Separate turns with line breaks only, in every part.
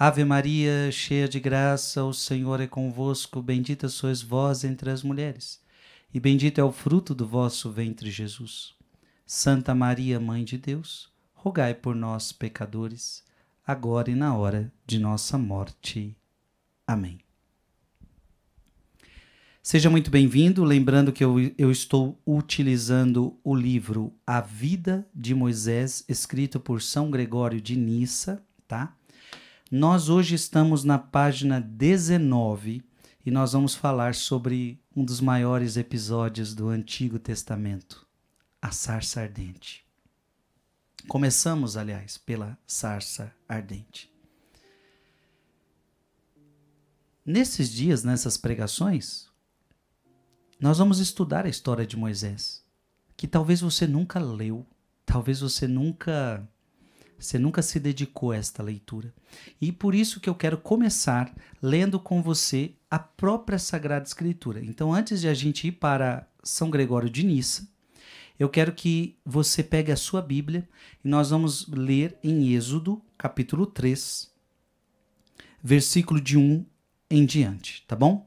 Ave Maria, cheia de graça, o Senhor é convosco, bendita sois vós entre as mulheres, e bendito é o fruto do vosso ventre, Jesus. Santa Maria, Mãe de Deus, rogai por nós, pecadores, agora e na hora de nossa morte. Amém. Seja muito bem-vindo, lembrando que eu estou utilizando o livro A Vida de Moisés, escrito por São Gregório de Nissa, tá? Nós hoje estamos na página 19 e nós vamos falar sobre um dos maiores episódios do Antigo Testamento, a sarça ardente. Começamos, aliás, pela sarça ardente. Nesses dias, nessas pregações, nós vamos estudar a história de Moisés, que talvez você nunca leu, talvez você nunca se dedicou a esta leitura. E por isso que eu quero começar lendo com você a própria Sagrada Escritura. Então, antes de a gente ir para São Gregório de Nissa, eu quero que você pegue a sua Bíblia e nós vamos ler em Êxodo, capítulo 3, versículo de 1 em diante, tá bom?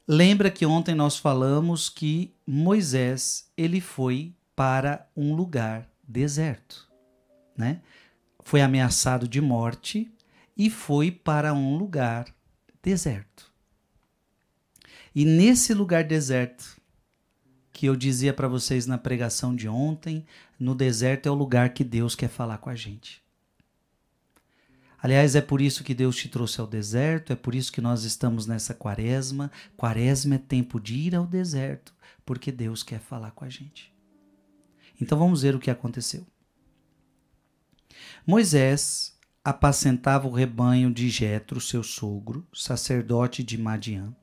Lembra que ontem nós falamos que Moisés, ele foi para um lugar deserto, né? Foi ameaçado de morte e foi para um lugar deserto. E nesse lugar deserto, que eu dizia para vocês na pregação de ontem, no deserto é o lugar que Deus quer falar com a gente. Aliás, é por isso que Deus te trouxe ao deserto, é por isso que nós estamos nessa quaresma. Quaresma é tempo de ir ao deserto, porque Deus quer falar com a gente. Então vamos ver o que aconteceu. Moisés apacentava o rebanho de Jetro, seu sogro, sacerdote de Madiã.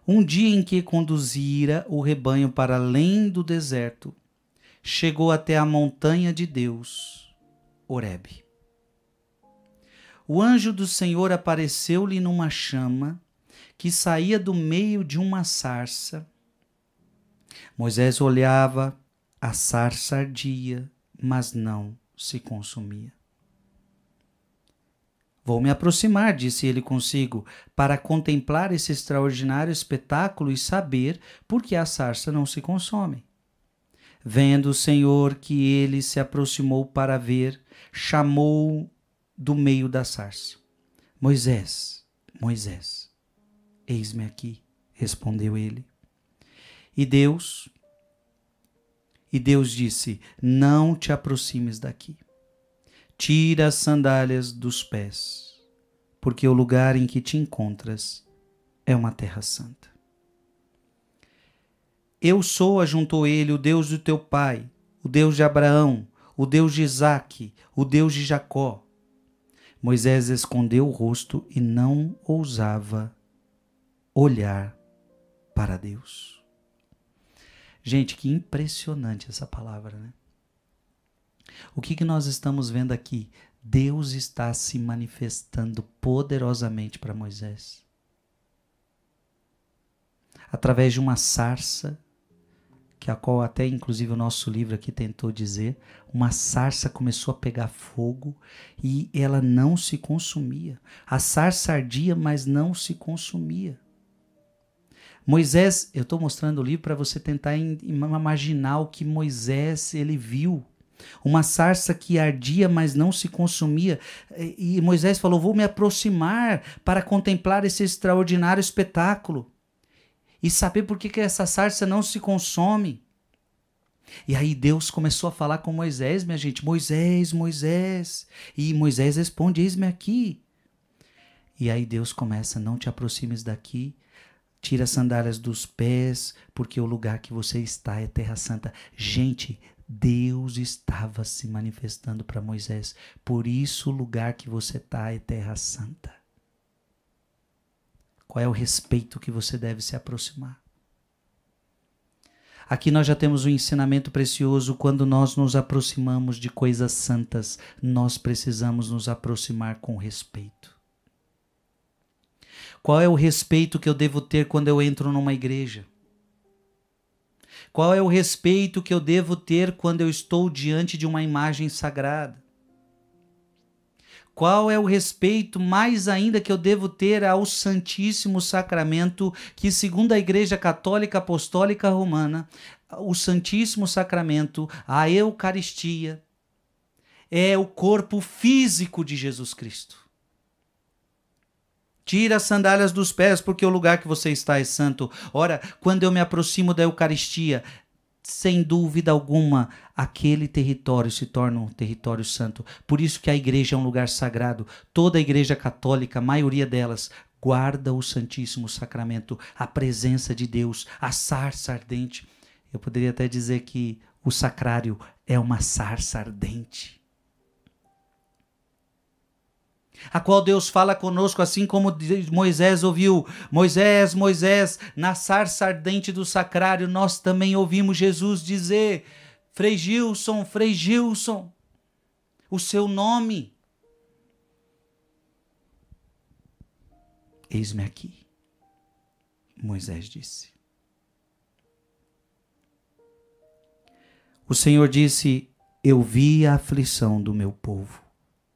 Um dia em que conduzira o rebanho para além do deserto, chegou até a montanha de Deus, Horebe. O anjo do Senhor apareceu-lhe numa chama que saía do meio de uma sarça. Moisés olhava, a sarça ardia, mas não se consumia. Vou me aproximar, disse ele consigo, para contemplar esse extraordinário espetáculo e saber por que a sarça não se consome. Vendo o Senhor que ele se aproximou para ver, chamou do meio da sarça. Moisés, Moisés, eis-me aqui, respondeu ele. E Deus disse, não te aproximes daqui. Tira as sandálias dos pés, porque o lugar em que te encontras é uma terra santa. Eu sou, ajuntou ele, o Deus do teu pai, o Deus de Abraão, o Deus de Isaque, o Deus de Jacó. Moisés escondeu o rosto e não ousava olhar para Deus. Gente, que impressionante essa palavra, né? O que nós estamos vendo aqui? Deus está se manifestando poderosamente para Moisés. Através de uma sarça, que a qual até inclusive o nosso livro aqui tentou dizer, uma sarça começou a pegar fogo e ela não se consumia. A sarça ardia, mas não se consumia. Moisés, eu estou mostrando o livro para você tentar imaginar o que Moisés ele viu. Uma sarça que ardia, mas não se consumia. E Moisés falou, vou me aproximar para contemplar esse extraordinário espetáculo. E saber por que essa sarça não se consome. E aí Deus começou a falar com Moisés, minha gente. Moisés, Moisés. E Moisés responde, eis-me aqui. E aí Deus começa, não te aproximes daqui. Tira as sandálias dos pés, porque o lugar que você está é terra santa. Gente, Deus estava se manifestando para Moisés. Por isso o lugar que você está é terra santa. Qual é o respeito que você deve se aproximar? Aqui nós já temos um ensinamento precioso. Quando nós nos aproximamos de coisas santas, nós precisamos nos aproximar com respeito. Qual é o respeito que eu devo ter quando eu entro numa igreja? Qual é o respeito que eu devo ter quando eu estou diante de uma imagem sagrada? Qual é o respeito mais ainda que eu devo ter ao Santíssimo Sacramento, que segundo a Igreja Católica Apostólica Romana, o Santíssimo Sacramento, a Eucaristia, é o corpo físico de Jesus Cristo. Tira as sandálias dos pés, porque o lugar que você está é santo. Ora, quando eu me aproximo da Eucaristia, sem dúvida alguma, aquele território se torna um território santo. Por isso que a igreja é um lugar sagrado. Toda a igreja católica, a maioria delas, guarda o Santíssimo Sacramento, a presença de Deus, a sarça ardente. Eu poderia até dizer que o sacrário é uma sarça ardente, a qual Deus fala conosco, assim como Moisés ouviu. Moisés, Moisés, na sarça ardente do sacrário, nós também ouvimos Jesus dizer: Frei Gilson, Frei Gilson, o seu nome. Eis-me aqui, Moisés disse. O Senhor disse: eu vi a aflição do meu povo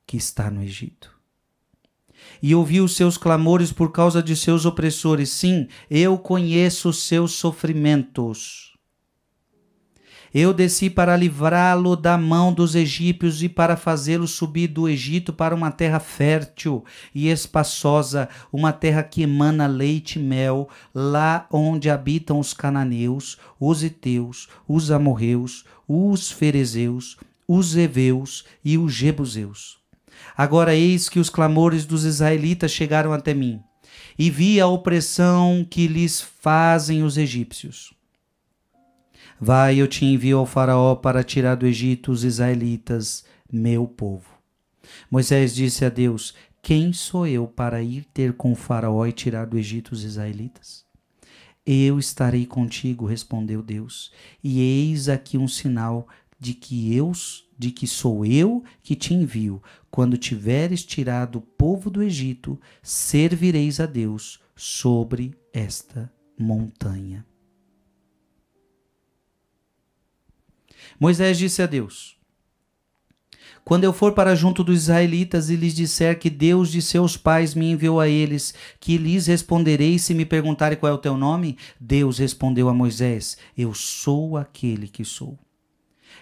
que está no Egito. E ouvi os seus clamores por causa de seus opressores. Sim, eu conheço os seus sofrimentos. Eu desci para livrá-lo da mão dos egípcios e para fazê-lo subir do Egito para uma terra fértil e espaçosa, uma terra que emana leite e mel, lá onde habitam os cananeus, os heteus, os amorreus, os ferezeus, os heveus e os jebuseus. Agora eis que os clamores dos israelitas chegaram até mim, e vi a opressão que lhes fazem os egípcios. Vai, eu te envio ao faraó para tirar do Egito os israelitas, meu povo. Moisés disse a Deus: quem sou eu para ir ter com o faraó e tirar do Egito os israelitas? Eu estarei contigo, respondeu Deus, e eis aqui um sinal de que sou eu que te envio. Quando tiveres tirado o povo do Egito, servireis a Deus sobre esta montanha. Moisés disse a Deus: quando eu for para junto dos israelitas e lhes disser que Deus de seus pais me enviou a eles, que lhes responderei se me perguntarem qual é o teu nome? Deus respondeu a Moisés: eu sou aquele que sou.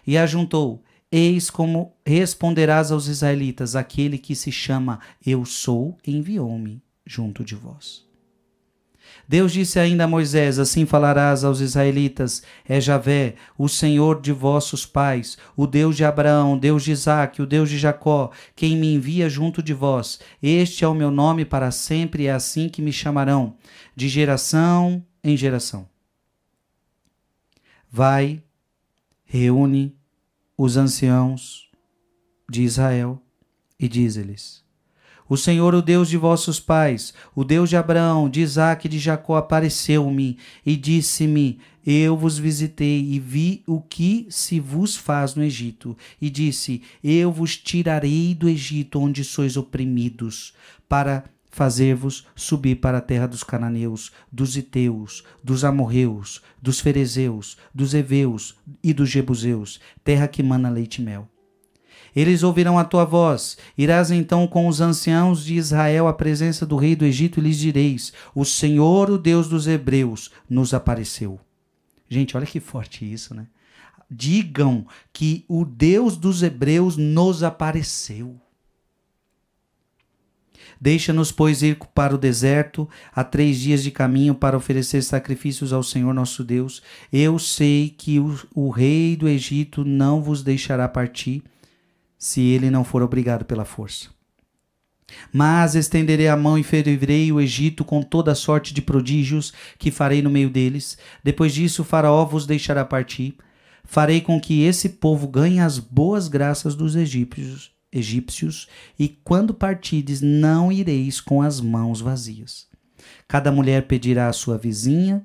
E ajuntou: eis como responderás aos israelitas: aquele que se chama Eu Sou enviou-me junto de vós. Deus disse ainda a Moisés: assim falarás aos israelitas: é Javé, o Senhor de vossos pais, o Deus de Abraão, o Deus de Isaque, o Deus de Jacó, quem me envia junto de vós. Este é o meu nome para sempre, e é assim que me chamarão, de geração em geração. Vai, reúne os anciãos de Israel e diz-lhes: o Senhor, o Deus de vossos pais, o Deus de Abraão, de Isaque e de Jacó, apareceu-me e disse-me: eu vos visitei e vi o que se vos faz no Egito. E disse: eu vos tirarei do Egito, onde sois oprimidos, para fazer-vos subir para a terra dos cananeus, dos heteus, dos amorreus, dos ferezeus, dos heveus e dos jebuseus, terra que mana leite e mel. Eles ouvirão a tua voz. Irás então com os anciãos de Israel à presença do rei do Egito e lhes direis: o Senhor, o Deus dos hebreus, nos apareceu. Gente, olha que forte isso, né? Digam que o Deus dos hebreus nos apareceu. Deixa-nos, pois, ir para o deserto, a 3 dias de caminho, para oferecer sacrifícios ao Senhor nosso Deus. Eu sei que o rei do Egito não vos deixará partir, se ele não for obrigado pela força. Mas estenderei a mão e ferirei o Egito com toda a sorte de prodígios que farei no meio deles. Depois disso, o faraó vos deixará partir. Farei com que esse povo ganhe as boas graças dos egípcios, e quando partides, não ireis com as mãos vazias. Cada mulher pedirá à sua vizinha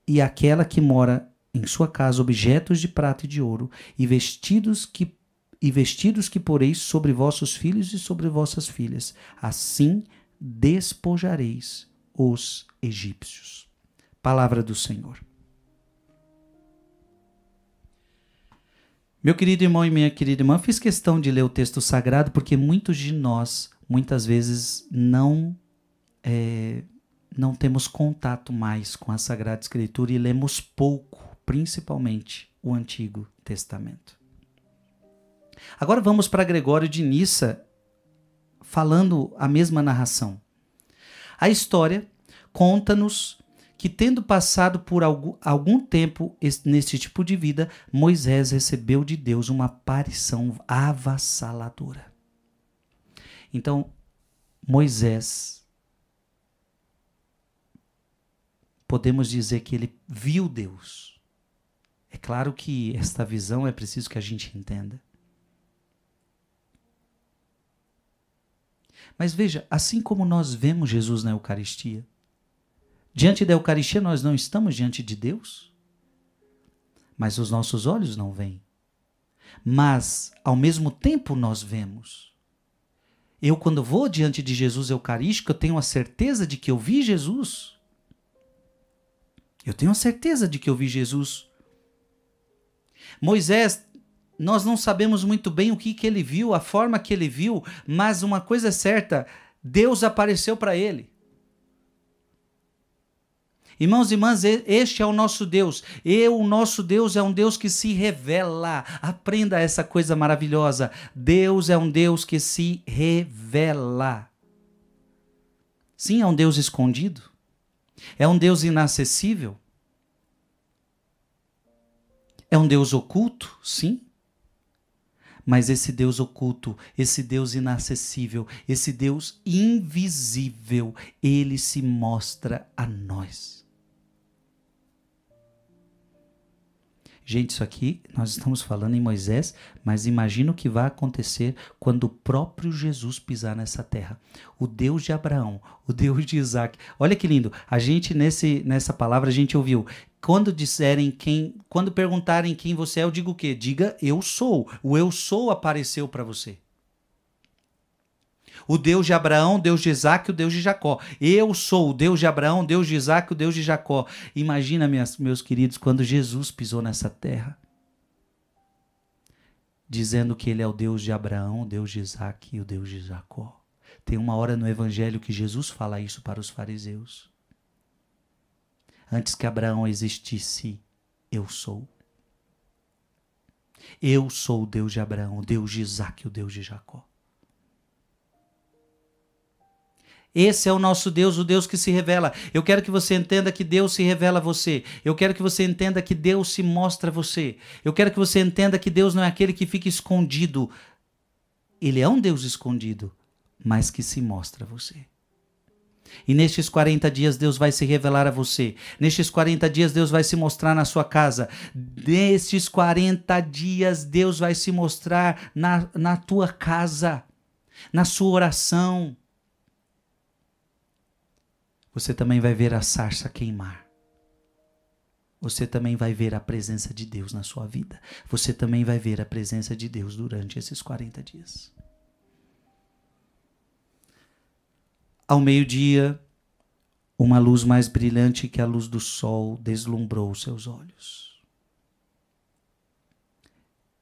e àquela que mora em sua casa objetos de prata e de ouro, e vestidos que poreis sobre vossos filhos e sobre vossas filhas. Assim despojareis os egípcios. Palavra do Senhor. Meu querido irmão e minha querida irmã, fiz questão de ler o texto sagrado porque muitos de nós, muitas vezes, não temos contato mais com a Sagrada Escritura e lemos pouco, principalmente o Antigo Testamento. Agora vamos para Gregório de Nissa, falando a mesma narração. A história conta-nos que, tendo passado por algum tempo nesse tipo de vida, Moisés recebeu de Deus uma aparição avassaladora. Então, Moisés, podemos dizer que ele viu Deus. É claro que esta visão é preciso que a gente entenda. Mas veja, assim como nós vemos Jesus na Eucaristia, diante da Eucaristia nós não estamos diante de Deus, mas os nossos olhos não veem. Mas, ao mesmo tempo, nós vemos. Eu, quando vou diante de Jesus Eucarístico, eu tenho a certeza de que eu vi Jesus. Eu tenho a certeza de que eu vi Jesus. Moisés, nós não sabemos muito bem o que ele viu, a forma que ele viu, mas uma coisa é certa, Deus apareceu para ele. Irmãos e irmãs, este é o nosso Deus. O nosso Deus é um Deus que se revela. Aprenda essa coisa maravilhosa. Deus é um Deus que se revela. Sim, é um Deus escondido. É um Deus inacessível. É um Deus oculto, sim. Mas esse Deus oculto, esse Deus inacessível, esse Deus invisível, ele se mostra a nós. Gente, isso aqui nós estamos falando em Moisés, mas imagina o que vai acontecer quando o próprio Jesus pisar nessa terra. O Deus de Abraão, o Deus de Isaac. Olha que lindo, a gente nessa palavra a gente ouviu, quando perguntarem quem você é, eu digo o quê? Diga eu sou. O eu sou apareceu para você. O Deus de Abraão, o Deus de Isaac, o Deus de Jacó. Eu sou o Deus de Abraão, o Deus de Isaac, o Deus de Jacó. Imagina, meus queridos, quando Jesus pisou nessa terra, dizendo que ele é o Deus de Abraão, o Deus de Isaac e o Deus de Jacó. Tem uma hora no Evangelho que Jesus fala isso para os fariseus. Antes que Abraão existisse, eu sou. Eu sou o Deus de Abraão, o Deus de Isaac e o Deus de Jacó. Esse é o nosso Deus, o Deus que se revela. Eu quero que você entenda que Deus se revela a você. Eu quero que você entenda que Deus se mostra a você. Eu quero que você entenda que Deus não é aquele que fica escondido. Ele é um Deus escondido, mas que se mostra a você. E nestes 40 dias Deus vai se revelar a você. Nestes 40 dias Deus vai se mostrar na sua casa. Nestes 40 dias Deus vai se mostrar na tua casa, na sua oração. Você também vai ver a sarça queimar. Você também vai ver a presença de Deus na sua vida. Você também vai ver a presença de Deus durante esses 40 dias. Ao meio-dia, uma luz mais brilhante que a luz do sol deslumbrou seus olhos.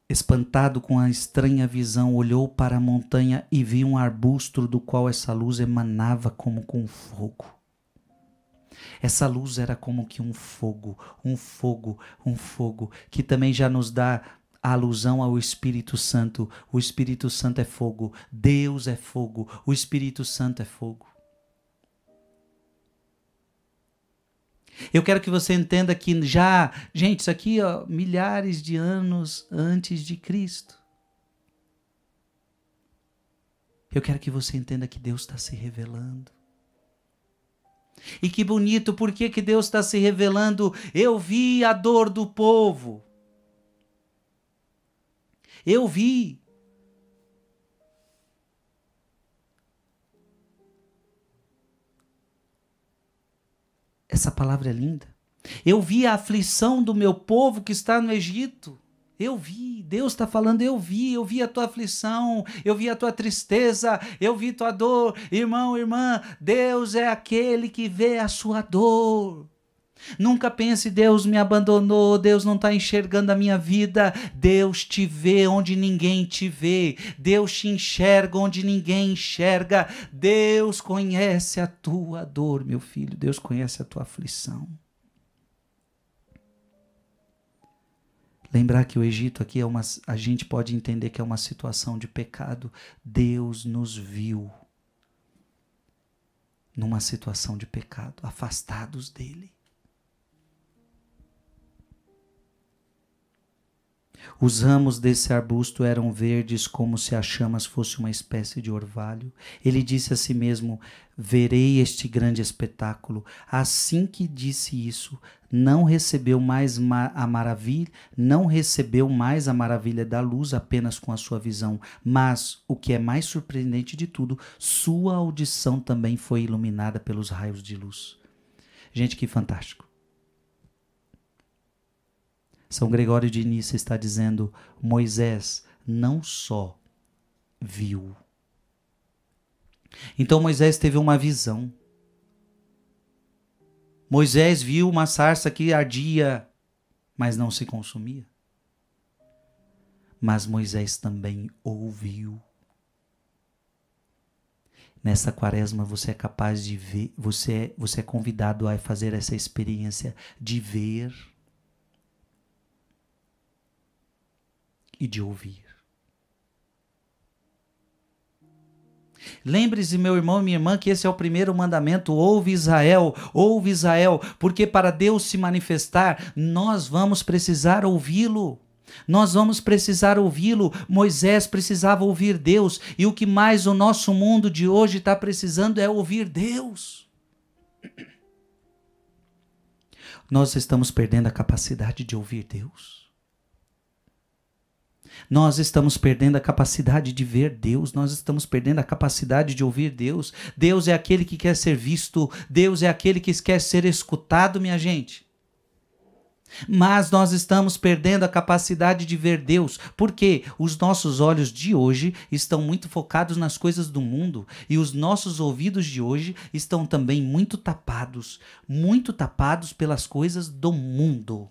Espantado com a estranha visão, olhou para a montanha e viu um arbusto do qual essa luz emanava como com fogo. Essa luz era como que um fogo, que também já nos dá a alusão ao Espírito Santo. O Espírito Santo é fogo, Deus é fogo, o Espírito Santo é fogo. Eu quero que você entenda que gente, isso aqui, milhares de anos antes de Cristo. Eu quero que você entenda que Deus está se revelando. E que bonito, por que Deus está se revelando? Eu vi a dor do povo. Eu vi. Essa palavra é linda. Eu vi a aflição do meu povo que está no Egito. Eu vi, Deus está falando, eu vi a tua aflição, eu vi a tua tristeza, eu vi tua dor. Irmão, irmã, Deus é aquele que vê a sua dor. Nunca pense, Deus me abandonou, Deus não está enxergando a minha vida. Deus te vê onde ninguém te vê. Deus te enxerga onde ninguém enxerga. Deus conhece a tua dor, meu filho. Deus conhece a tua aflição. Lembrar que o Egito aqui a gente pode entender que é uma situação de pecado. Deus nos viu numa situação de pecado, afastados dele. Os ramos desse arbusto eram verdes como se as chamas fosse uma espécie de orvalho. Ele disse a si mesmo: verei este grande espetáculo. Assim que disse isso, não recebeu mais a maravilha da luz apenas com a sua visão, mas, o que é mais surpreendente de tudo, sua audição também foi iluminada pelos raios de luz. Gente, que fantástico. São Gregório de Nissa está dizendo: Moisés não só viu. Então Moisés teve uma visão. Moisés viu uma sarça que ardia, mas não se consumia. Mas Moisés também ouviu. Nessa quaresma você é capaz de ver, você é convidado a fazer essa experiência de ver e de ouvir. Lembre-se, meu irmão e minha irmã, que esse é o primeiro mandamento: ouve Israel, porque para Deus se manifestar, nós vamos precisar ouvi-lo. Nós vamos precisar ouvi-lo. Moisés precisava ouvir Deus, e o que mais o nosso mundo de hoje está precisando é ouvir Deus. Nós estamos perdendo a capacidade de ouvir Deus. Nós estamos perdendo a capacidade de ver Deus, nós estamos perdendo a capacidade de ouvir Deus. Deus é aquele que quer ser visto, Deus é aquele que quer ser escutado, minha gente. Mas nós estamos perdendo a capacidade de ver Deus, porque os nossos olhos de hoje estão muito focados nas coisas do mundo, e os nossos ouvidos de hoje estão também muito tapados pelas coisas do mundo.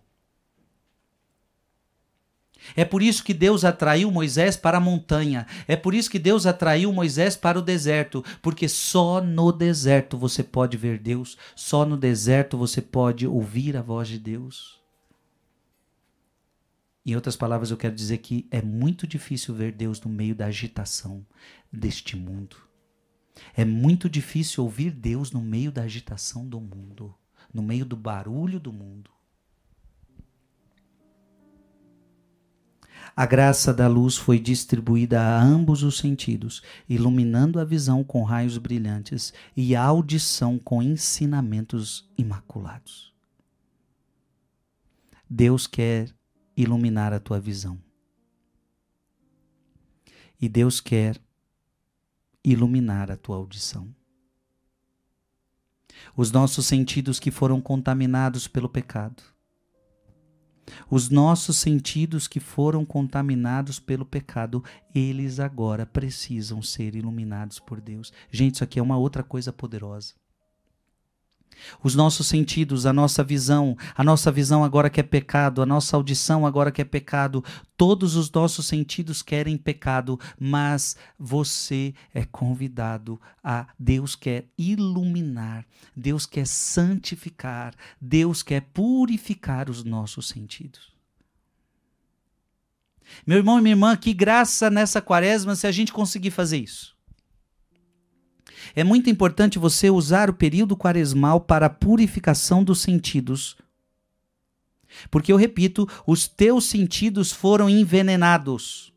É por isso que Deus atraiu Moisés para a montanha. É por isso que Deus atraiu Moisés para o deserto. Porque só no deserto você pode ver Deus. Só no deserto você pode ouvir a voz de Deus. Em outras palavras, eu quero dizer que é muito difícil ver Deus no meio da agitação deste mundo. É muito difícil ouvir Deus no meio da agitação do mundo. No meio do barulho do mundo. A graça da luz foi distribuída a ambos os sentidos, iluminando a visão com raios brilhantes e a audição com ensinamentos imaculados. Deus quer iluminar a tua visão. E Deus quer iluminar a tua audição. Os nossos sentidos que foram contaminados pelo pecado. Os nossos sentidos que foram contaminados pelo pecado, eles agora precisam ser iluminados por Deus. Gente, isso aqui é uma outra coisa poderosa. Os nossos sentidos, a nossa visão agora que é pecado, a nossa audição agora que é pecado, todos os nossos sentidos querem pecado, mas você é convidado a, Deus quer iluminar, Deus quer santificar, Deus quer purificar os nossos sentidos. Meu irmão e minha irmã, que graça nessa quaresma se a gente conseguir fazer isso. É muito importante você usar o período quaresmal para a purificação dos sentidos. Porque eu repito, os teus sentidos foram envenenados.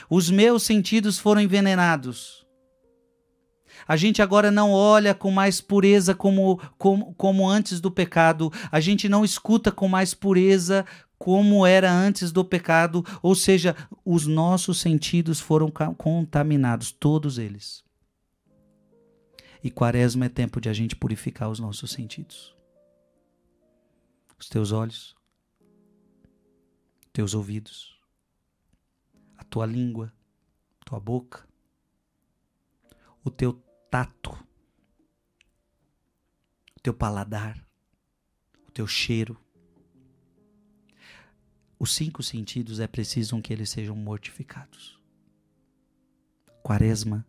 Os meus sentidos foram envenenados. A gente agora não olha com mais pureza como antes do pecado. A gente não escuta com mais pureza como era antes do pecado, ou seja, os nossos sentidos foram contaminados, todos eles. E quaresma é tempo de a gente purificar os nossos sentidos. Os teus olhos, teus ouvidos, a tua língua, tua boca, o teu tato, teu paladar, o teu cheiro. Os 5 sentidos é preciso que eles sejam mortificados. Quaresma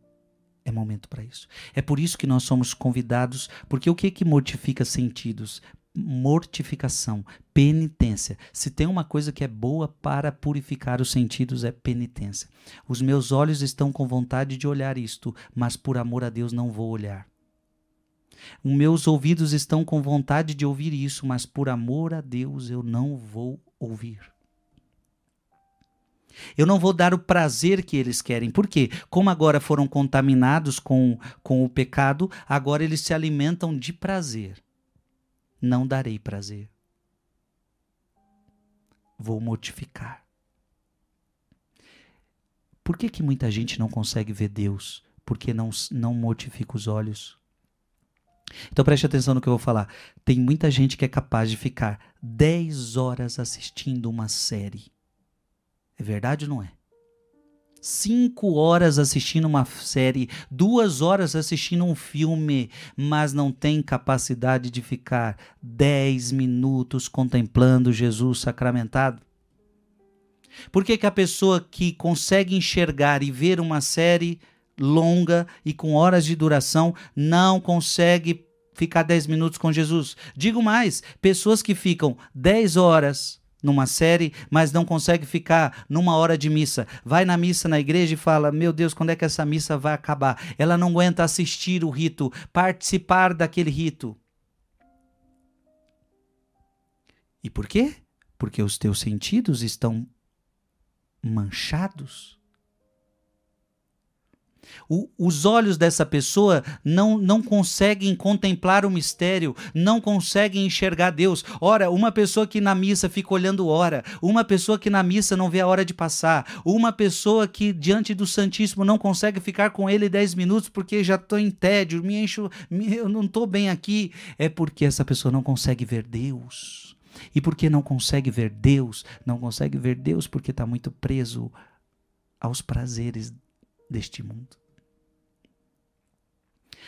é momento para isso. É por isso que nós somos convidados, porque o que mortifica sentidos? Mortificação, penitência. Se tem uma coisa que é boa para purificar os sentidos é penitência. Os meus olhos estão com vontade de olhar isto, mas por amor a Deus não vou olhar. Os meus ouvidos estão com vontade de ouvir isso, mas por amor a Deus eu não vou ouvir. Eu não vou dar o prazer que eles querem. Por quê? Como agora foram contaminados com o pecado, agora eles se alimentam de prazer. Não darei prazer. Vou mortificar. Por que muita gente não consegue ver Deus? Porque não mortifica os olhos. Então preste atenção no que eu vou falar. Tem muita gente que é capaz de ficar 10 horas assistindo uma série. É verdade ou não é? 5 horas assistindo uma série, 2 horas assistindo um filme, mas não tem capacidade de ficar 10 minutos contemplando Jesus sacramentado? Por que a pessoa que consegue enxergar e ver uma série longa e com horas de duração não consegue ficar 10 minutos com Jesus? Digo mais, pessoas que ficam 10 horas numa série, mas não consegue ficar numa hora de missa. Vai na missa na igreja e fala, meu Deus, quando é que essa missa vai acabar? Ela não aguenta assistir o rito, participar daquele rito. E por quê? Porque os teus sentidos estão manchados. Os olhos dessa pessoa não conseguem contemplar o mistério, não conseguem enxergar Deus. Ora, uma pessoa que na missa fica olhando hora, uma pessoa que na missa não vê a hora de passar, uma pessoa que diante do Santíssimo não consegue ficar com ele 10 minutos porque já estou em tédio, eu não estou bem aqui, é porque essa pessoa não consegue ver Deus. E porque não consegue ver Deus? Não consegue ver Deus porque está muito preso aos prazeres deste mundo.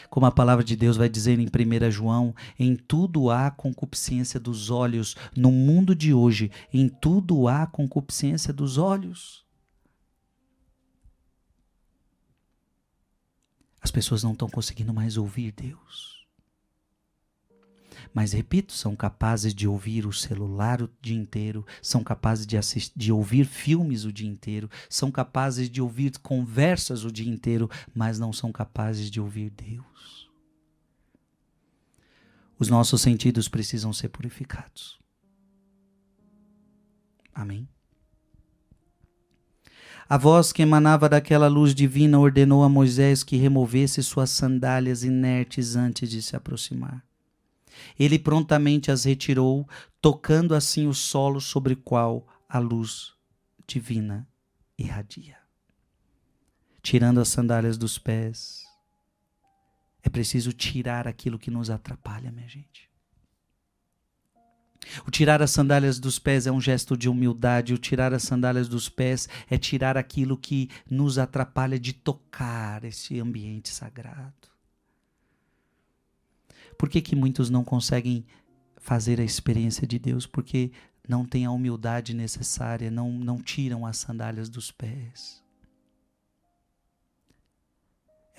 Como a palavra de Deus vai dizer em 1 João, em tudo há concupiscência dos olhos. No mundo de hoje, em tudo há concupiscência dos olhos. As pessoas não estão conseguindo mais ouvir Deus. Mas, repito, são capazes de ouvir o celular o dia inteiro, são capazes de ouvir filmes o dia inteiro, são capazes de ouvir conversas o dia inteiro, mas não são capazes de ouvir Deus. Os nossos sentidos precisam ser purificados. Amém? A voz que emanava daquela luz divina ordenou a Moisés que removesse suas sandálias inertes antes de se aproximar. Ele prontamente as retirou, tocando assim o solo sobre o qual a luz divina irradia. Tirando as sandálias dos pés, é preciso tirar aquilo que nos atrapalha, minha gente. O tirar as sandálias dos pés é um gesto de humildade. O tirar as sandálias dos pés é tirar aquilo que nos atrapalha de tocar esse ambiente sagrado. Por que muitos não conseguem fazer a experiência de Deus? Porque não têm a humildade necessária, não tiram as sandálias dos pés.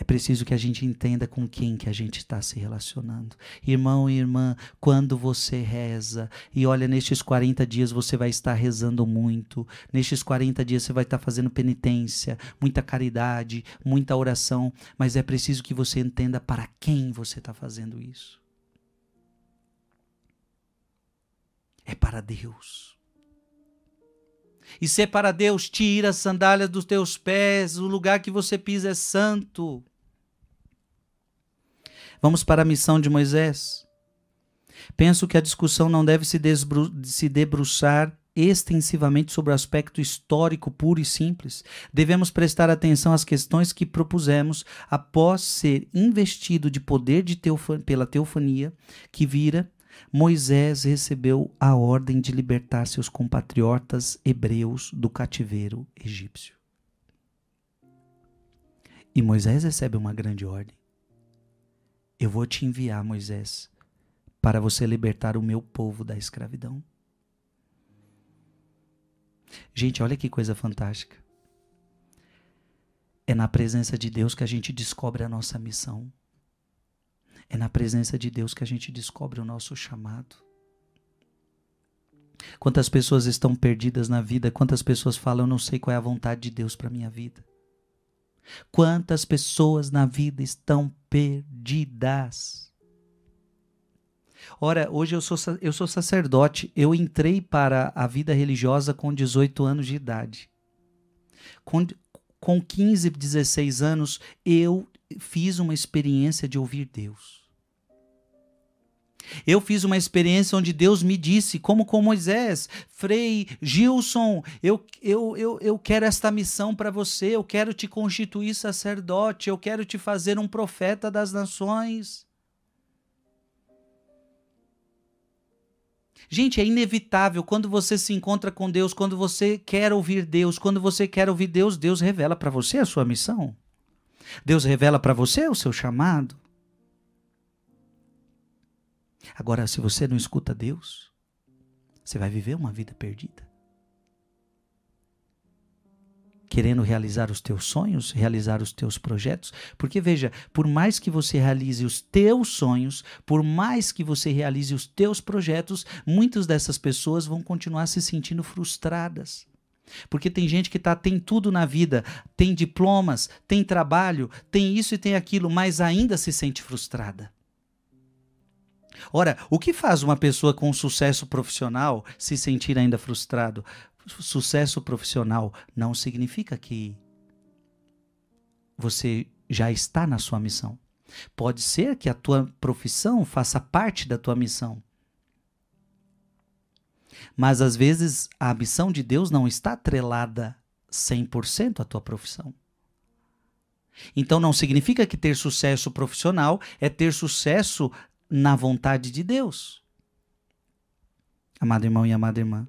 É preciso que a gente entenda com quem que a gente está se relacionando. Irmão e irmã, quando você reza, e olha, nestes 40 dias você vai estar rezando muito, nestes 40 dias você vai estar fazendo penitência, muita caridade, muita oração, mas é preciso que você entenda para quem você está fazendo isso. É para Deus. E se é para Deus, tira as sandálias dos teus pés, o lugar que você pisa é santo. Vamos para a missão de Moisés. Penso que a discussão não deve se debruçar extensivamente sobre o aspecto histórico puro e simples. Devemos prestar atenção às questões que propusemos após ser investido de poder pela teofania que vira. Moisés recebeu a ordem de libertar seus compatriotas hebreus do cativeiro egípcio. E Moisés recebe uma grande ordem. Eu vou te enviar, Moisés, para você libertar o meu povo da escravidão. Gente, olha que coisa fantástica. É na presença de Deus que a gente descobre a nossa missão. É na presença de Deus que a gente descobre o nosso chamado. Quantas pessoas estão perdidas na vida, quantas pessoas falam, eu não sei qual é a vontade de Deus para a minha vida. Quantas pessoas na vida estão perdidas. Ora, hoje eu sou sacerdote, eu entrei para a vida religiosa com 18 anos de idade. Com 15, 16 anos, eu fiz uma experiência de ouvir Deus. Eu fiz uma experiência onde Deus me disse, como com Moisés, Frei Gilson, eu quero esta missão para você, eu quero te constituir sacerdote, eu quero te fazer um profeta das nações. Gente, é inevitável, quando você se encontra com Deus, quando você quer ouvir Deus, Deus revela para você a sua missão. Deus revela para você o seu chamado. Agora, se você não escuta Deus, você vai viver uma vida perdida. Querendo realizar os teus sonhos, realizar os teus projetos. Porque veja, por mais que você realize os teus sonhos, por mais que você realize os teus projetos, muitas dessas pessoas vão continuar se sentindo frustradas. Porque tem gente que tem tudo na vida, tem diplomas, tem trabalho, tem isso e tem aquilo, mas ainda se sente frustrada. Ora, o que faz uma pessoa com sucesso profissional se sentir ainda frustrado? Sucesso profissional não significa que você já está na sua missão. Pode ser que a tua profissão faça parte da tua missão. Mas às vezes a missão de Deus não está atrelada 100% à tua profissão. Então não significa que ter sucesso profissional é ter sucesso na vontade de Deus. Amado irmão e amada irmã,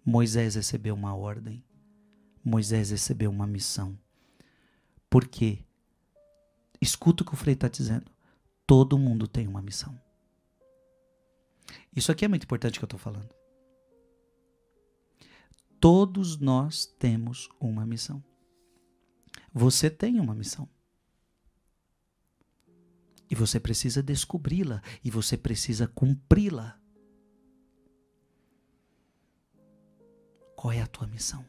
Moisés recebeu uma ordem. Moisés recebeu uma missão. Por quê? Escuta o que o Frei está dizendo. Todo mundo tem uma missão. Isso aqui é muito importante que eu estou falando. Todos nós temos uma missão. Você tem uma missão. E você precisa descobri-la. E você precisa cumpri-la. Qual é a tua missão?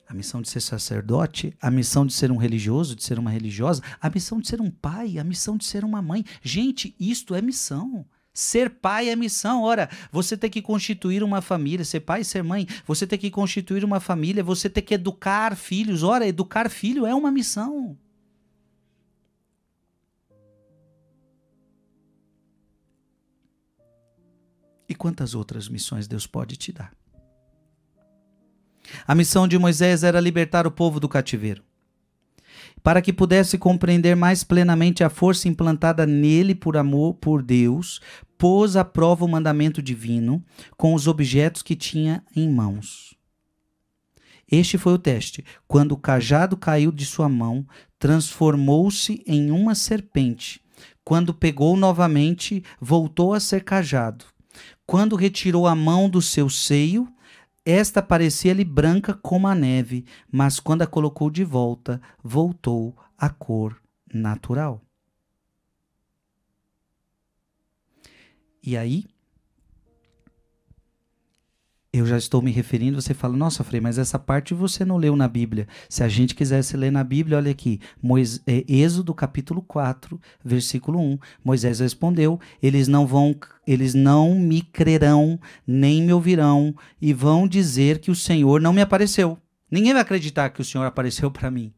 A missão de ser sacerdote? A missão de ser um religioso, de ser uma religiosa? A missão de ser um pai? A missão de ser uma mãe? Gente, isto é missão. Ser pai é missão. Ora, você tem que constituir uma família, ser pai e ser mãe. Você tem que constituir uma família, você tem que educar filhos. Ora, educar filho é uma missão. E quantas outras missões Deus pode te dar? A missão de Moisés era libertar o povo do cativeiro. Para que pudesse compreender mais plenamente a força implantada nele por amor por Deus, pôs à prova o mandamento divino com os objetos que tinha em mãos. Este foi o teste. Quando o cajado caiu de sua mão, transformou-se em uma serpente. Quando pegou novamente, voltou a ser cajado. Quando retirou a mão do seu seio, esta parecia-lhe branca como a neve, mas quando a colocou de volta, voltou à cor natural. E aí, eu já estou me referindo, você fala, nossa, Frei, mas essa parte você não leu na Bíblia. Se a gente quisesse ler na Bíblia, olha aqui, Êxodo capítulo 4, versículo 1, Moisés respondeu, eles não me crerão, nem me ouvirão, e vão dizer que o Senhor não me apareceu. Ninguém vai acreditar que o Senhor apareceu para mim.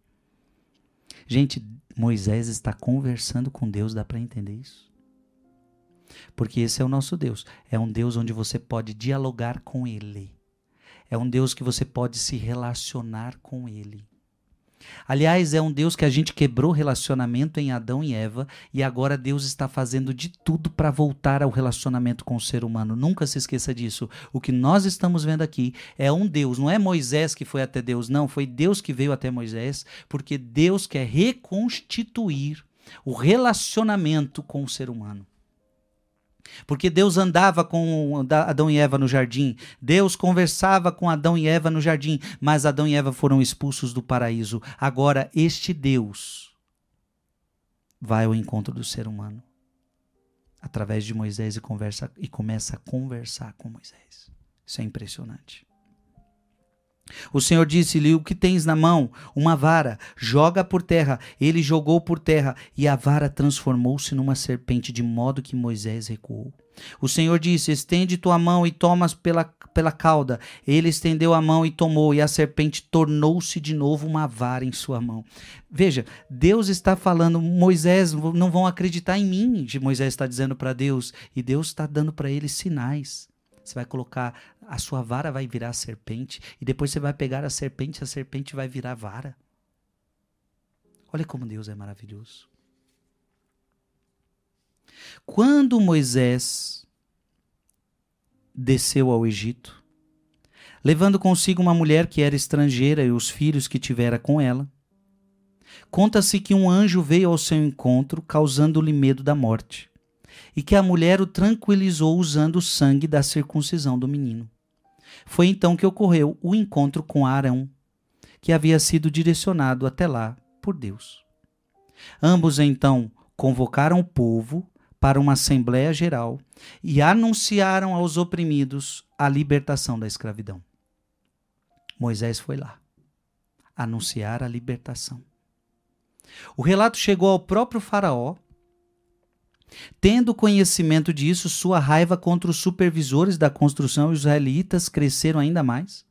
Gente, Moisés está conversando com Deus, dá para entender isso? Porque esse é o nosso Deus. É um Deus onde você pode dialogar com Ele. É um Deus que você pode se relacionar com Ele. Aliás, é um Deus que a gente quebrou relacionamento em Adão e Eva e agora Deus está fazendo de tudo para voltar ao relacionamento com o ser humano. Nunca se esqueça disso. O que nós estamos vendo aqui é um Deus. Não é Moisés que foi até Deus, não. Foi Deus que veio até Moisés, porque Deus quer reconstituir o relacionamento com o ser humano. Porque Deus andava com Adão e Eva no jardim, Deus conversava com Adão e Eva no jardim, mas Adão e Eva foram expulsos do paraíso. Agora, este Deus vai ao encontro do ser humano através de Moisés e começa a conversar com Moisés. Isso é impressionante. O Senhor disse-lhe: o que tens na mão? Uma vara, joga por terra. Ele jogou por terra e a vara transformou-se numa serpente, de modo que Moisés recuou. O Senhor disse: estende tua mão e tomas pela cauda. Ele estendeu a mão e tomou, e a serpente tornou-se de novo uma vara em sua mão. Veja, Deus está falando: Moisés, não vão acreditar em mim, Moisés está dizendo para Deus, e Deus está dando para ele sinais. Você vai colocar, a sua vara vai virar serpente, e depois você vai pegar a serpente vai virar vara. Olha como Deus é maravilhoso. Quando Moisés desceu ao Egito, levando consigo uma mulher que era estrangeira e os filhos que tivera com ela, conta-se que um anjo veio ao seu encontro, causando-lhe medo da morte, e que a mulher o tranquilizou usando o sangue da circuncisão do menino. Foi então que ocorreu o encontro com Arão, que havia sido direcionado até lá por Deus. Ambos então convocaram o povo para uma assembleia geral e anunciaram aos oprimidos a libertação da escravidão. Moisés foi lá anunciar a libertação. O relato chegou ao próprio Faraó. Tendo conhecimento disso, sua raiva contra os supervisores da construção israelitas cresceram ainda mais.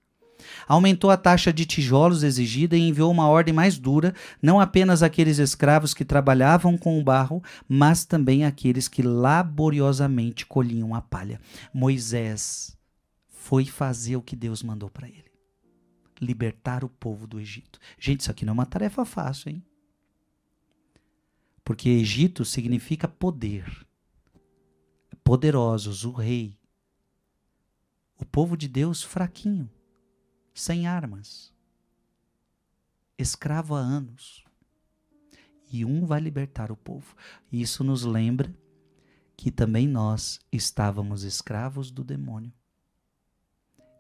Aumentou a taxa de tijolos exigida e enviou uma ordem mais dura, não apenas àqueles escravos que trabalhavam com o barro, mas também àqueles que laboriosamente colhiam a palha. Moisés foi fazer o que Deus mandou para ele: libertar o povo do Egito. Gente, isso aqui não é uma tarefa fácil, hein? Porque Egito significa poder. Poderosos, o rei. O povo de Deus fraquinho, sem armas, escravo há anos. E um vai libertar o povo. Isso nos lembra que também nós estávamos escravos do demônio.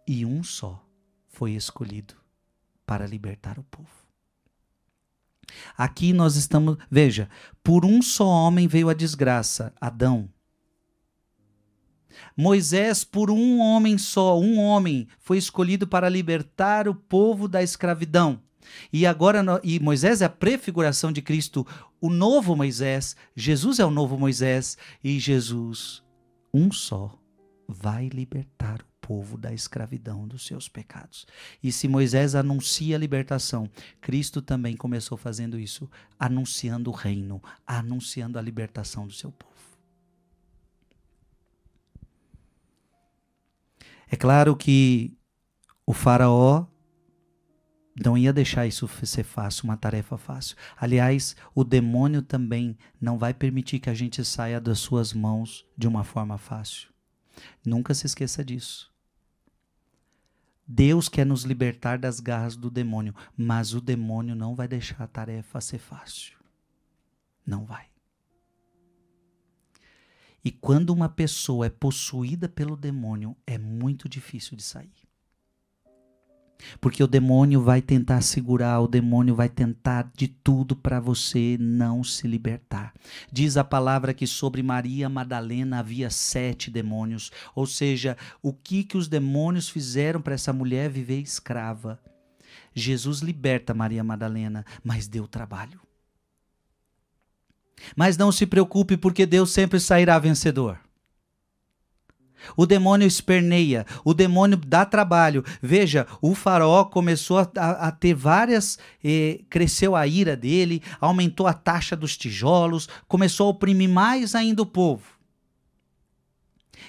E um só foi escolhido para libertar o povo. Aqui nós estamos, veja, por um só homem veio a desgraça, Adão. Moisés, por um homem só, um homem, foi escolhido para libertar o povo da escravidão. E agora, e Moisés é a prefiguração de Cristo, o novo Moisés. Jesus é o novo Moisés, e Jesus, um só, vai libertar o povo da escravidão dos seus pecados. E se Moisés anuncia a libertação, Cristo também começou fazendo isso, anunciando o reino, anunciando a libertação do seu povo. É claro que o Faraó não ia deixar isso ser fácil, uma tarefa fácil. Aliás, o demônio também não vai permitir que a gente saia das suas mãos de uma forma fácil. Nunca se esqueça disso. Deus quer nos libertar das garras do demônio, mas o demônio não vai deixar a tarefa ser fácil. Não vai. E quando uma pessoa é possuída pelo demônio, é muito difícil de sair. Porque o demônio vai tentar segurar, o demônio vai tentar de tudo para você não se libertar. Diz a palavra que sobre Maria Madalena havia 7 demônios. Ou seja, o que os demônios fizeram para essa mulher viver escrava? Jesus liberta Maria Madalena, mas deu trabalho. Mas não se preocupe, porque Deus sempre sairá vencedor. O demônio esperneia, o demônio dá trabalho. Veja, o faraó começou a ter várias, cresceu a ira dele, aumentou a taxa dos tijolos, começou a oprimir mais ainda o povo.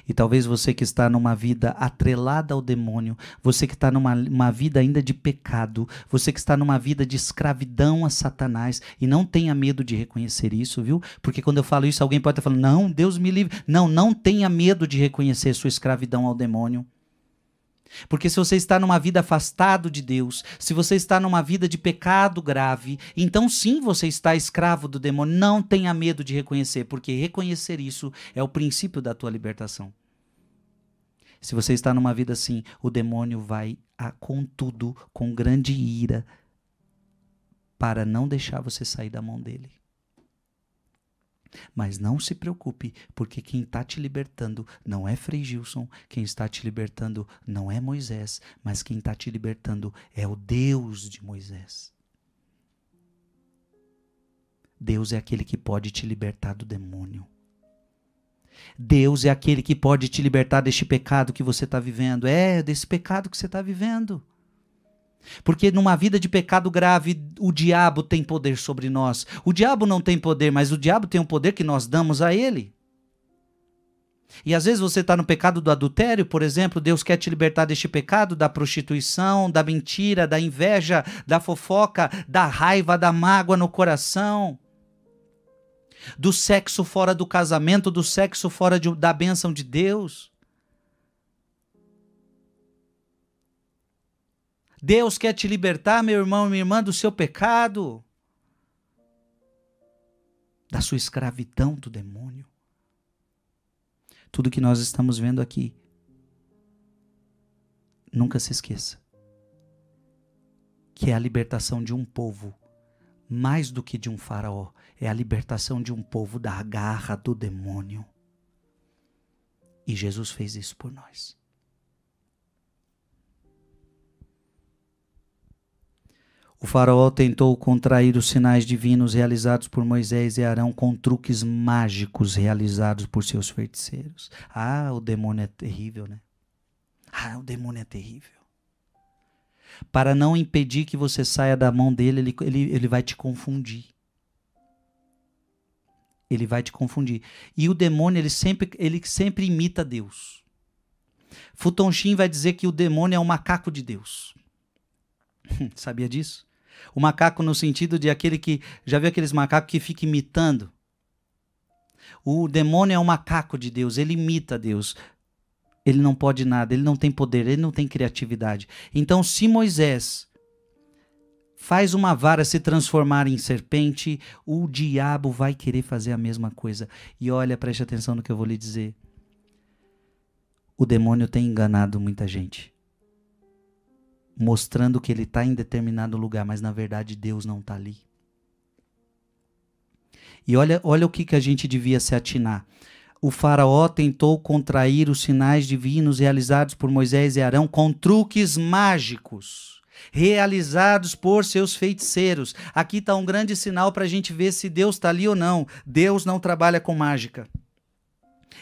E talvez você que está numa vida atrelada ao demônio, você que está numa vida ainda de pecado, você que está numa vida de escravidão a Satanás, e não tenha medo de reconhecer isso, viu? Porque quando eu falo isso, alguém pode estar falando, não, Deus me livre. Não, não tenha medo de reconhecer sua escravidão ao demônio. Porque se você está numa vida afastado de Deus, se você está numa vida de pecado grave, então sim você está escravo do demônio. Não tenha medo de reconhecer, porque reconhecer isso é o princípio da tua libertação. Se você está numa vida assim, o demônio vai, contudo, com grande ira, para não deixar você sair da mão dele. Mas não se preocupe, porque quem está te libertando não é Frei Gilson, quem está te libertando não é Moisés, mas quem está te libertando é o Deus de Moisés. Deus é aquele que pode te libertar do demônio. Deus é aquele que pode te libertar deste pecado que você está vivendo. Desse pecado que você está vivendo. Porque numa vida de pecado grave, o diabo tem poder sobre nós. O diabo não tem poder, mas o diabo tem um poder que nós damos a ele. E às vezes você está no pecado do adultério, por exemplo, Deus quer te libertar deste pecado, da prostituição, da mentira, da inveja, da fofoca, da raiva, da mágoa no coração, do sexo fora do casamento, do sexo fora da bênção de Deus. Deus quer te libertar, meu irmão e minha irmã, do seu pecado, da sua escravidão do demônio. Tudo que nós estamos vendo aqui, nunca se esqueça, que é a libertação de um povo, mais do que de um faraó, é a libertação de um povo da garra do demônio. E Jesus fez isso por nós. O faraó tentou contrair os sinais divinos realizados por Moisés e Arão com truques mágicos realizados por seus feiticeiros. O demônio é terrível, né? O demônio é terrível. Para não impedir que você saia da mão dele, ele vai te confundir. Ele vai te confundir. E o demônio, ele sempre imita Deus. Futon Shin vai dizer que o demônio é um macaco de Deus. Sabia disso? O macaco no sentido de aquele que... Já viu aqueles macacos que ficam imitando? O demônio é um macaco de Deus, ele imita Deus. Ele não pode nada, ele não tem poder, ele não tem criatividade. Então, se Moisés faz uma vara se transformar em serpente, o diabo vai querer fazer a mesma coisa. E olha, preste atenção no que eu vou lhe dizer. O demônio tem enganado muita gente, mostrando que ele está em determinado lugar, mas na verdade Deus não está ali. E olha o que a gente devia se atinar. O faraó tentou contrair os sinais divinos realizados por Moisés e Arão com truques mágicos, realizados por seus feiticeiros. Aqui está um grande sinal para a gente ver se Deus está ali ou não. Deus não trabalha com mágica.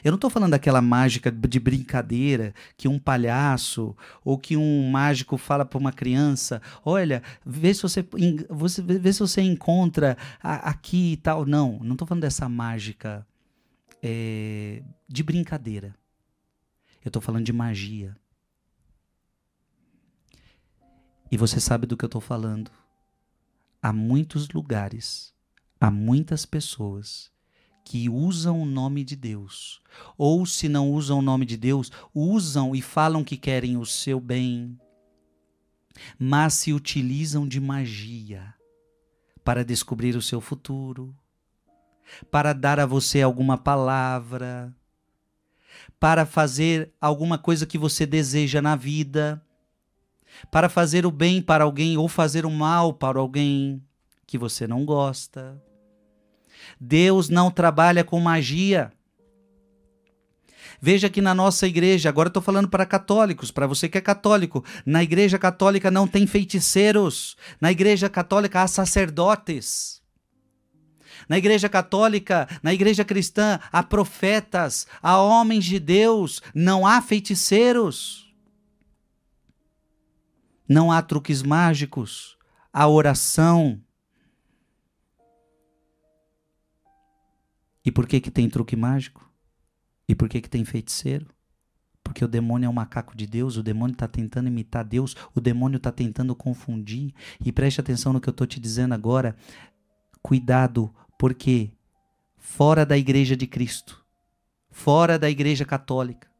Eu não estou falando daquela mágica de brincadeira, que um palhaço ou que um mágico fala para uma criança, olha, vê se você encontra aqui e tal. Não estou falando dessa mágica de brincadeira. Eu estou falando de magia. E você sabe do que eu estou falando. Há muitos lugares, há muitas pessoas que usam o nome de Deus, ou se não usam o nome de Deus, usam e falam que querem o seu bem, mas se utilizam de magia para descobrir o seu futuro, para dar a você alguma palavra, para fazer alguma coisa que você deseja na vida, para fazer o bem para alguém ou fazer o mal para alguém que você não gosta. Deus não trabalha com magia. Veja que na nossa igreja, agora eu estou falando para católicos, para você que é católico, na igreja católica não tem feiticeiros, na igreja católica há sacerdotes. Na igreja católica, na igreja cristã, há profetas, há homens de Deus, não há feiticeiros. Não há truques mágicos, há oração. E por que tem truque mágico? E por que tem feiticeiro? Porque o demônio é um macaco de Deus, o demônio está tentando imitar Deus, o demônio está tentando confundir. E preste atenção no que eu estou te dizendo agora. Cuidado, porque fora da igreja de Cristo, fora da igreja católica,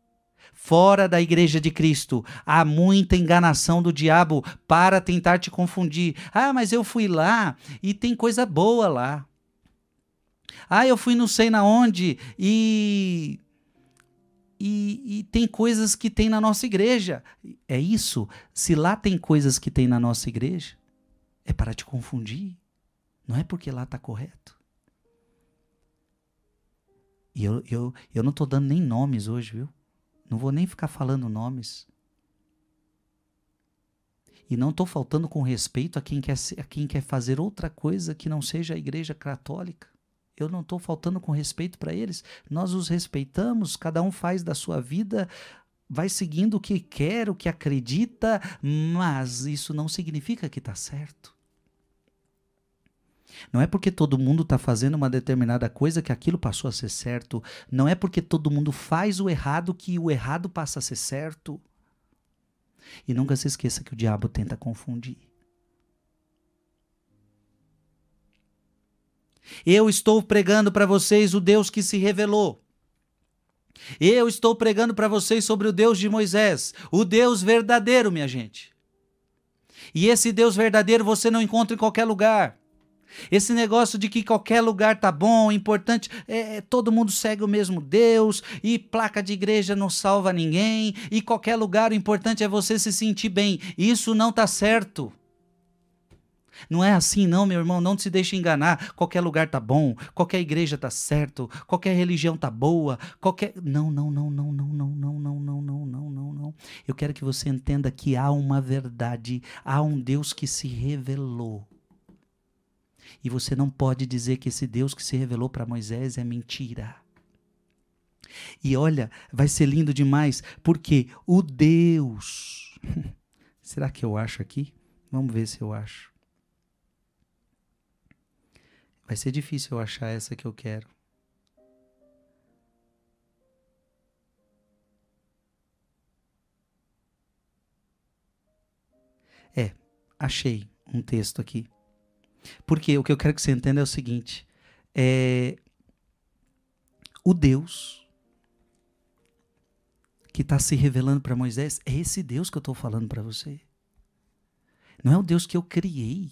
fora da igreja de Cristo, há muita enganação do diabo para tentar te confundir. Ah, mas eu fui lá e tem coisa boa lá. Ah, eu fui não sei na onde e tem coisas que tem na nossa igreja. É isso. Se lá tem coisas que tem na nossa igreja, é para te confundir. Não é porque lá está correto. E eu não estou dando nem nomes hoje, viu? Não vou nem ficar falando nomes. E não estou faltando com respeito a quem quer fazer outra coisa que não seja a igreja católica. Eu não estou faltando com respeito para eles. Nós os respeitamos, cada um faz da sua vida, vai seguindo o que quer, o que acredita, mas isso não significa que está certo. Não é porque todo mundo está fazendo uma determinada coisa que aquilo passou a ser certo. Não é porque todo mundo faz o errado que o errado passa a ser certo. E nunca se esqueça que o diabo tenta confundir. Eu estou pregando para vocês o Deus que se revelou. Eu estou pregando para vocês sobre o Deus de Moisés, o Deus verdadeiro, minha gente. E esse Deus verdadeiro você não encontra em qualquer lugar. Esse negócio de que qualquer lugar tá bom, importante, todo mundo segue o mesmo Deus, e placa de igreja não salva ninguém, e qualquer lugar o importante é você se sentir bem. Isso não tá certo. Não é assim não, meu irmão, não se deixe enganar. Qualquer lugar tá bom, qualquer igreja tá certo, qualquer religião tá boa, Não. Eu quero que você entenda que há uma verdade, há um Deus que se revelou. E você não pode dizer que esse Deus que se revelou para Moisés é mentira. E olha, vai ser lindo demais, porque o Deus... Será que eu acho aqui? Vamos ver se eu acho. Vai ser difícil eu achar essa que eu quero. Achei um texto aqui. Porque o que eu quero que você entenda é o seguinte. O Deus que está se revelando para Moisés é esse Deus que eu estou falando para você. Não é o Deus que eu criei.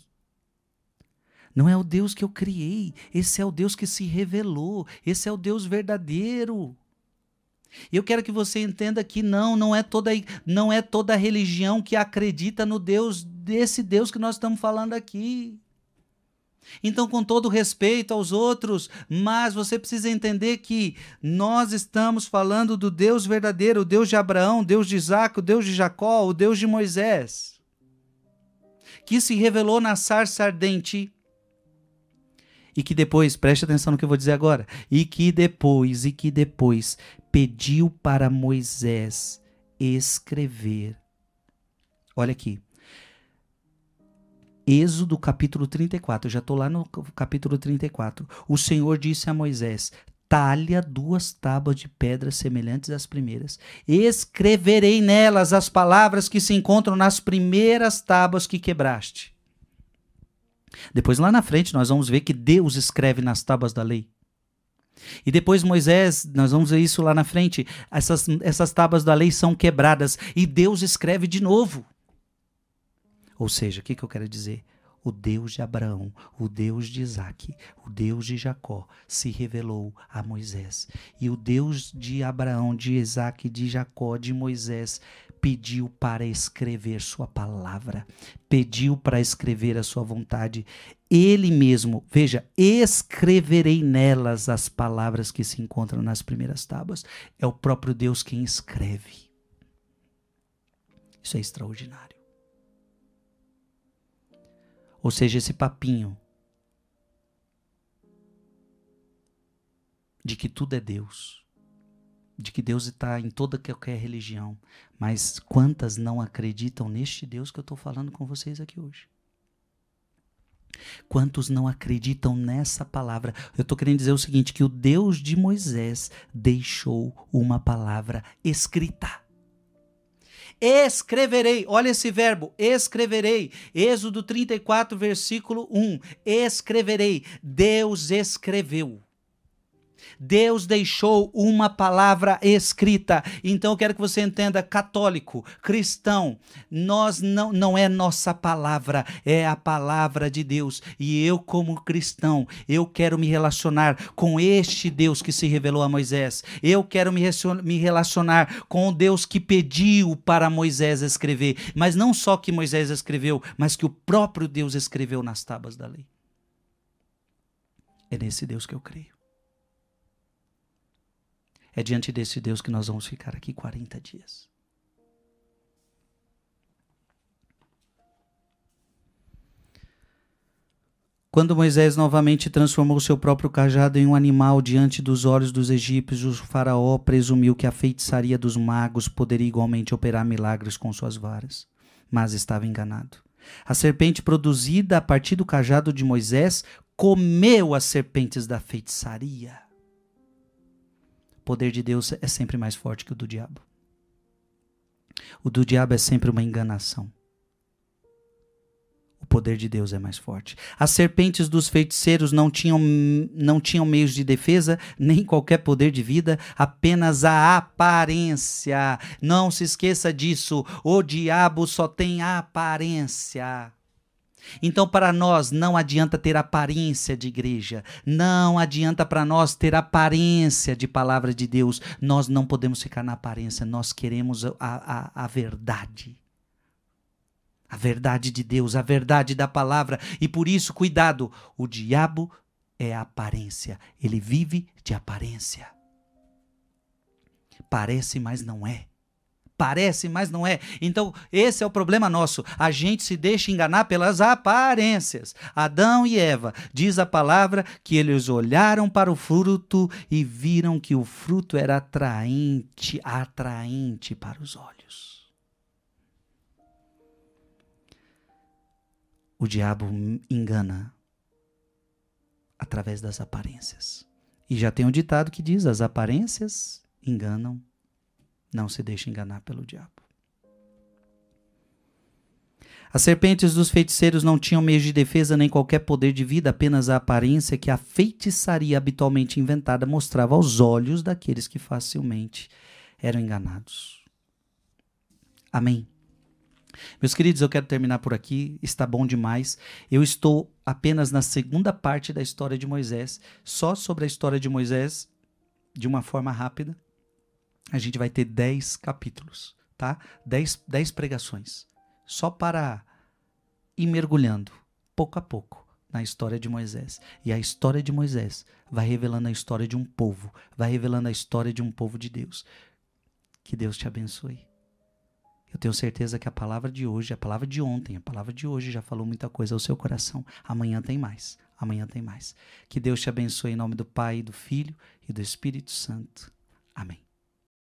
Não é o Deus que eu criei. Esse é o Deus que se revelou. Esse é o Deus verdadeiro. E eu quero que você entenda que não é toda religião que acredita no Deus, desse Deus que nós estamos falando aqui. Então, com todo respeito aos outros, mas você precisa entender que nós estamos falando do Deus verdadeiro, o Deus de Abraão, o Deus de Isaac, o Deus de Jacó, o Deus de Moisés, que se revelou na sarça ardente. E que depois, preste atenção no que eu vou dizer agora, e que depois pediu para Moisés escrever. Olha aqui. Êxodo capítulo 34, eu já estou lá no capítulo 34. O Senhor disse a Moisés: talha 2 tábuas de pedra semelhantes às primeiras. Escreverei nelas as palavras que se encontram nas primeiras tábuas que quebraste. Depois lá na frente nós vamos ver que Deus escreve nas tábuas da lei. E depois Moisés, nós vamos ver isso lá na frente, essas tábuas da lei são quebradas e Deus escreve de novo. Ou seja, o que eu quero dizer? O Deus de Abraão, o Deus de Isaac, o Deus de Jacó se revelou a Moisés. E o Deus de Abraão, de Isaac, de Jacó, de Moisés, pediu para escrever sua palavra, pediu para escrever a sua vontade. Ele mesmo, veja, escreverei nelas as palavras que se encontram nas primeiras tábuas. É o próprio Deus quem escreve. Isso é extraordinário. Ou seja, esse papinho de que tudo é Deus, de que Deus está em toda qualquer religião, mas quantas não acreditam neste Deus que eu estou falando com vocês aqui hoje? Quantos não acreditam nessa palavra? Eu estou querendo dizer o seguinte, que o Deus de Moisés deixou uma palavra escrita. Escreverei, olha esse verbo, escreverei, Êxodo 34, versículo 1, escreverei, Deus escreveu. Deus deixou uma palavra escrita. Então eu quero que você entenda, católico, cristão, nós não é nossa palavra, é a palavra de Deus. E eu, como cristão, eu quero me relacionar com este Deus que se revelou a Moisés. Eu quero me relacionar com o Deus que pediu para Moisés escrever. Mas não só que Moisés escreveu, mas que o próprio Deus escreveu nas tábuas da lei. É nesse Deus que eu creio. É diante desse Deus que nós vamos ficar aqui 40 dias. Quando Moisés novamente transformou seu próprio cajado em um animal diante dos olhos dos egípcios, o faraó presumiu que a feitiçaria dos magos poderia igualmente operar milagres com suas varas. Mas estava enganado. A serpente produzida a partir do cajado de Moisés comeu as serpentes da feitiçaria. O poder de Deus é sempre mais forte que o do diabo. O do diabo é sempre uma enganação. O poder de Deus é mais forte. As serpentes dos feiticeiros não tinham meios de defesa, nem qualquer poder de vida, apenas a aparência. Não se esqueça disso. O diabo só tem a aparência. Então, para nós, não adianta ter aparência de igreja, não adianta para nós ter aparência de palavra de Deus. Nós não podemos ficar na aparência, nós queremos a verdade. A verdade de Deus, a verdade da palavra. E por isso, cuidado, o diabo é a aparência, ele vive de aparência. Parece, mas não é. Parece, mas não é. Então, esse é o problema nosso. A gente se deixa enganar pelas aparências. Adão e Eva, diz a palavra que eles olharam para o fruto e viram que o fruto era atraente para os olhos. O diabo engana através das aparências. E já tem um ditado que diz: as aparências enganam. Não se deixe enganar pelo diabo. As serpentes dos feiticeiros não tinham meios de defesa nem qualquer poder de vida, apenas a aparência que a feitiçaria habitualmente inventada mostrava aos olhos daqueles que facilmente eram enganados. Amém. Meus queridos, eu quero terminar por aqui, está bom demais. Eu estou apenas na segunda parte da história de Moisés, só sobre a história de Moisés, de uma forma rápida. A gente vai ter 10 capítulos, tá? 10 pregações, só para ir mergulhando, pouco a pouco, na história de Moisés. E a história de Moisés vai revelando a história de um povo, vai revelando a história de um povo de Deus. Que Deus te abençoe. Eu tenho certeza que a palavra de hoje, a palavra de ontem, a palavra de hoje já falou muita coisa ao seu coração. Amanhã tem mais, amanhã tem mais. Que Deus te abençoe em nome do Pai, do Filho e do Espírito Santo. Amém.